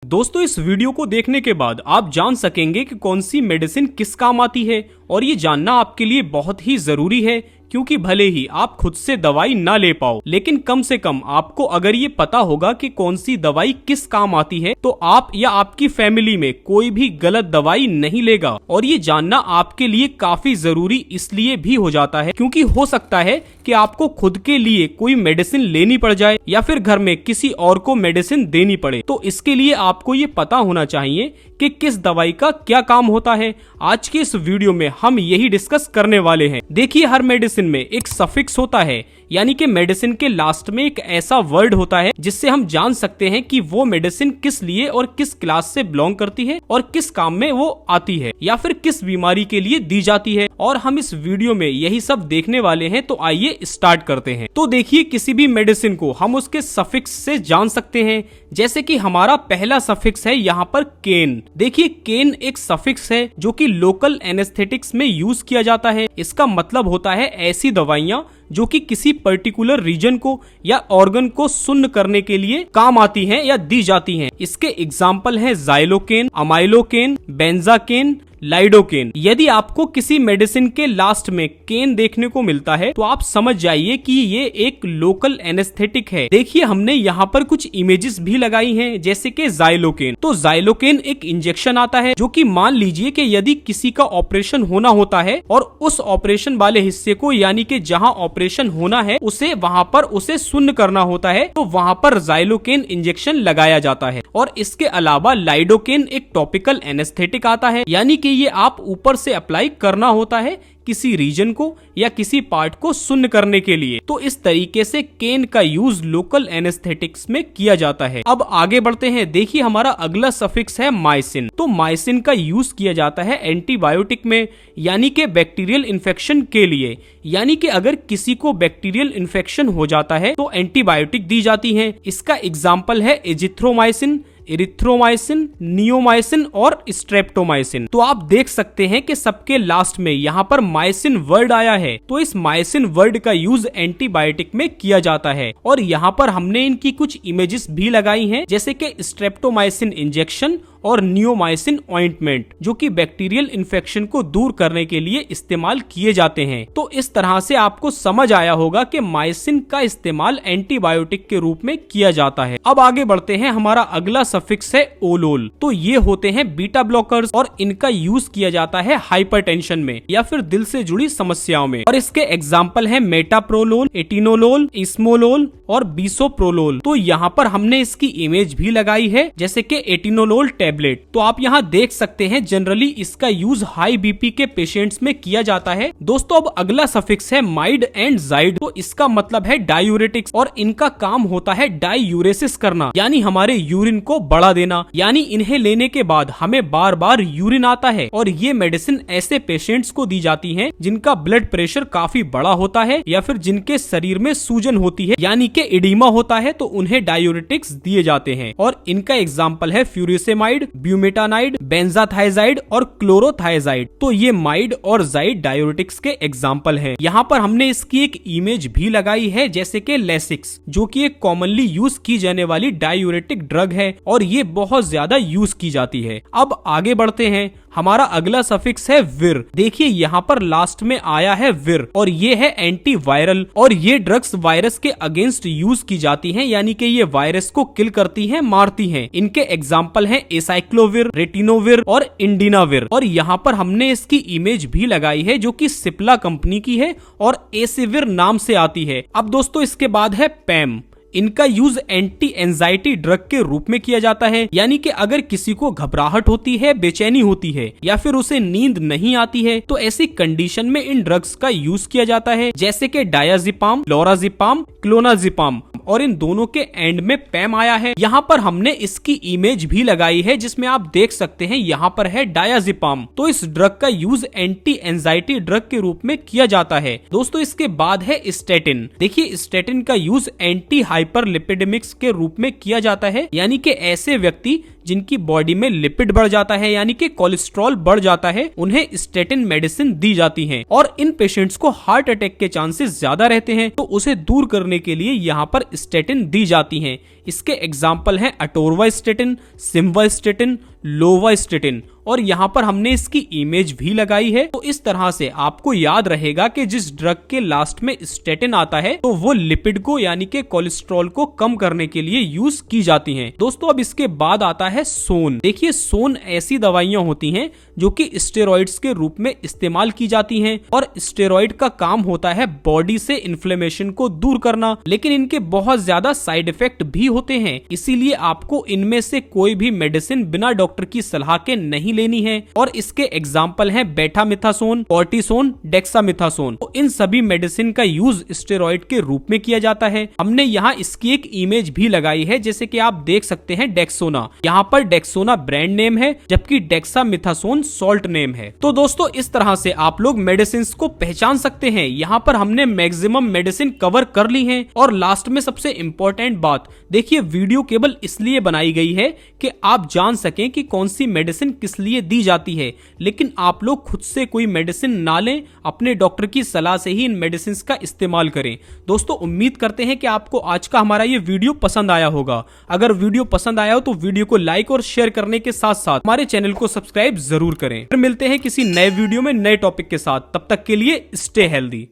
दोस्तों, इस वीडियो को देखने के बाद आप जान सकेंगे कि कौन सी मेडिसिन किस काम आती है और ये जानना आपके लिए बहुत ही जरूरी है, क्योंकि भले ही आप खुद से दवाई ना ले पाओ, लेकिन कम से कम आपको अगर ये पता होगा कि कौन सी दवाई किस काम आती है तो आप या आपकी फैमिली में कोई भी गलत दवाई नहीं लेगा। और ये जानना आपके लिए काफी जरूरी इसलिए भी हो जाता है क्योंकि हो सकता है कि आपको खुद के लिए कोई मेडिसिन लेनी पड़ जाए या फिर घर में किसी और को मेडिसिन देनी पड़े। तो इसके लिए आपको ये पता होना चाहिए कि किस दवाई का क्या काम होता है। आज के इस वीडियो में हम यही डिस्कस करने वाले हैं। देखिए, हर मेडिसिन में एक सफिक्स होता है, यानी कि मेडिसिन के लास्ट में एक ऐसा वर्ड होता है जिससे हम जान सकते हैं कि वो मेडिसिन किस लिए और किस क्लास से बिलोंग करती है और किस काम में वो आती है या फिर किस बीमारी के लिए दी जाती है। और हम इस वीडियो में यही सब देखने वाले हैं, तो आइए स्टार्ट करते हैं। तो देखिए, किसी भी मेडिसिन को हम उसके सफिक्स से जान सकते हैं। जैसे कि हमारा पहला सफिक्स है यहाँ पर केन। देखिए, केन एक सफिक्स है जो कि लोकल एनेस्थेटिक्स में यूज किया जाता है। इसका मतलब होता है ऐसी दवाइयाँ जो कि किसी पर्टिकुलर रीजन को या ऑर्गन को सुन्न करने के लिए काम आती हैं या दी जाती हैं। इसके एग्जाम्पल हैं जाइलोकेन, अमाइलोकेन, बेंजाकेन, लाइडोकेन। यदि आपको किसी मेडिसिन के लास्ट में केन देखने को मिलता है तो आप समझ जाइए कि ये एक लोकल एनेस्थेटिक है। देखिए, हमने यहाँ पर कुछ इमेजेस भी लगाई हैं, जैसे कि जाइलोकेन। तो जाइलोकेन एक इंजेक्शन आता है जो कि मान लीजिए कि यदि किसी का ऑपरेशन होना होता है और उस ऑपरेशन वाले हिस्से को, यानी कि जहाँ ऑपरेशन होना है उसे, वहां पर उसे सुन्न करना होता है, तो वहां पर जाइलोकेन इंजेक्शन लगाया जाता है। और इसके अलावा लाइडोकेन एक टॉपिकल एनेस्थेटिक आता है, यानी कि ये आप ऊपर से अप्लाई करना होता है किसी रीजन को या किसी पार्ट को सुन्न करने के लिए। तो इस तरीके से केन का यूज लोकल एनेस्थेटिक्स में किया जाता है। अब आगे बढ़ते हैं। देखिए, हमारा अगला सफिक्स है माइसिन। तो माइसिन का यूज किया जाता है एंटीबायोटिक में, यानी कि बैक्टीरियल इन्फेक्शन के लिए। यानी कि अगर किसी को बैक्टीरियल इन्फेक्शन हो जाता है तो एंटीबायोटिक दी जाती है। इसका एग्जाम्पल है एजिथ्रोमाइसिन, इरिथ्रोमाइसिन, नियोमाइसिन और स्ट्रेप्टोमाइसिन। तो आप देख सकते हैं कि सबके लास्ट में यहाँ पर माइसिन वर्ड आया है। तो इस माइसिन वर्ड का यूज एंटीबायोटिक में किया जाता है। और यहाँ पर हमने इनकी कुछ इमेजेस भी लगाई हैं, जैसे कि स्ट्रेप्टोमाइसिन इंजेक्शन और नियोमाइसिन ऑइंटमेंट, जो कि बैक्टीरियल इन्फेक्शन को दूर करने के लिए इस्तेमाल किए जाते हैं। तो इस तरह से आपको समझ आया होगा कि माइसिन का इस्तेमाल एंटीबायोटिक के रूप में किया जाता है। अब आगे बढ़ते हैं। हमारा अगला सफिक्स है ओलोल। तो ये होते हैं बीटा ब्लॉकर्स और इनका यूज किया जाता है हाइपरटेंशन में या फिर दिल से जुड़ी समस्याओं में। और इसके एग्जाम्पल है मेटाप्रोलोल, एटिनोलोल, इस्मोलोल और बिसोप्रोलोल। तो यहाँ पर हमने इसकी इमेज भी लगाई है, जैसे कि एटिनोलोल टैबलेट। तो आप यहाँ देख सकते हैं, जनरली इसका यूज हाई बीपी के पेशेंट्स में किया जाता है। दोस्तों, अब अगला सफिक्स है माइड एंड जाइड। तो इसका मतलब है डायूरेटिक्स और इनका काम होता है डायूरेसिस करना, यानी हमारे यूरिन को बढ़ा देना। यानी इन्हें लेने के बाद हमें बार बार यूरिन आता है। और ये मेडिसिन ऐसे पेशेंट्स को दी जाती है जिनका ब्लड प्रेशर काफी बड़ा होता है या फिर जिनके शरीर में सूजन होती है, यानी कि एडिमा होता है, तो उन्हें डायूरेटिक्स दिए जाते हैं। और इनका एग्जाम्पल है फ्यूरिसेमाइड, ब्यूमेटानाइड, बेंजाथाइजाइड और क्लोरोथाइजाइड। तो ये माइड और जाइड डायूरेटिक्स के एग्जाम्पल हैं। यहाँ पर हमने इसकी एक इमेज भी लगाई है, जैसे कि लेसिक्स, जो कि एक कॉमनली यूज की जाने वाली डायूरेटिक ड्रग है और ये बहुत ज्यादा यूज की जाती है। अब आगे बढ़ते हैं। हमारा अगला सफिक्स है विर। देखिए, यहाँ पर लास्ट में आया है विर और ये है एंटीवायरल। और ये ड्रग्स वायरस के अगेंस्ट यूज की जाती हैं, यानी कि ये वायरस को किल करती हैं, मारती हैं। इनके एग्जाम्पल हैं एसाइक्लोविर, रेटिनोविर और इंडिनाविर। और यहाँ पर हमने इसकी इमेज भी लगाई है, जो कि सिप्ला कंपनी की है और एसिविर नाम से आती है। अब दोस्तों, इसके बाद है पैम। इनका यूज एंटी एंजाइटी ड्रग के रूप में किया जाता है, यानी कि अगर किसी को घबराहट होती है, बेचैनी होती है या फिर उसे नींद नहीं आती है, तो ऐसी कंडीशन में इन ड्रग्स का यूज किया जाता है, जैसे कि डायाजिपाम, लोराजिपाम, क्लोनाजिपाम। और इन दोनों के एंड में पैम आया है। यहाँ पर हमने इसकी इमेज भी लगाई है, जिसमें आप देख सकते हैं यहाँ पर है डायाजिपाम। तो इस ड्रग का यूज एंटी एंजाइटी ड्रग के रूप में किया जाता है। दोस्तों, इसके बाद है स्टेटिन। देखिए, स्टेटिन का यूज एंटी हाइपरलिपिडेमिक्स के रूप में किया जाता है, यानी कि ऐसे व्यक्ति जिनकी बॉडी में लिपिड बढ़ जाता है यानी कि कोलेस्ट्रॉल बढ़ जाता है, उन्हें स्टेटिन मेडिसिन दी जाती है। और इन पेशेंट्स को हार्ट अटैक के चांसेस ज्यादा रहते हैं, तो उसे दूर करने के लिए यहाँ पर स्टेटिन दी जाती है। इसके एग्जाम्पल हैं अटोरवास्टेटिन, सिम्वास्टेटिन, लोवास्टेटिन, और यहाँ पर हमने इसकी इमेज भी लगाई है। तो इस तरह से आपको याद रहेगा कि जिस ड्रग के लास्ट में स्टेटिन आता है तो वो लिपिड को यानी कि कोलेस्ट्रॉल को कम करने के लिए यूज की जाती हैं। दोस्तों अब इसके बाद आता है सोन। देखिए सोन ऐसी दवाइयां होती हैं जो कि स्टेरॉइड्स के रूप में इस्तेमाल की जाती हैं, और स्टेरॉइड का काम होता है बॉडी से इन्फ्लेमेशन को दूर करना, लेकिन इनके बहुत ज्यादा साइड इफेक्ट भी होते हैं। इसीलिए आपको इनमें से कोई भी मेडिसिन बिना डॉक्टर की सलाह के नहीं लेनी है। और इसके एग्जाम्पल हैं बेटामिथासोन, कॉर्टिसोन, डेक्सामिथासोन। तो इन सभी मेडिसिन का यूज स्टेरॉइड के रूप में किया जाता है। हमने यहाँ इसकी एक इमेज भी लगाई है, जैसे कि आप देख सकते हैं डेक्सोना। यहाँ पर डेक्सोना ब्रांड नेम है, जबकि डेक्सामिथासोन सॉल्ट नेम है। तो दोस्तों इस तरह से आप लोग मेडिसिन को पहचान सकते हैं। यहाँ पर हमने मैक्सिमम मेडिसिन कवर कर ली है। और लास्ट में सबसे इंपॉर्टेंट बात, देखिए वीडियो केवल इसलिए बनाई गई है कि आप जान सकें कि कौन सी मेडिसिन किस लिए दी जाती है, लेकिन आप लोग खुद से कोई मेडिसिन ना लें, अपने डॉक्टर की सलाह से ही इन मेडिसिन का इस्तेमाल करें। दोस्तों उम्मीद करते हैं कि आपको आज का हमारा ये वीडियो पसंद आया होगा। अगर वीडियो पसंद आया हो तो वीडियो को लाइक और शेयर करने के साथ साथ हमारे चैनल को सब्सक्राइब जरूर करें। फिर मिलते हैं किसी नए वीडियो में नए टॉपिक के साथ, तब तक के लिए स्टे हेल्दी।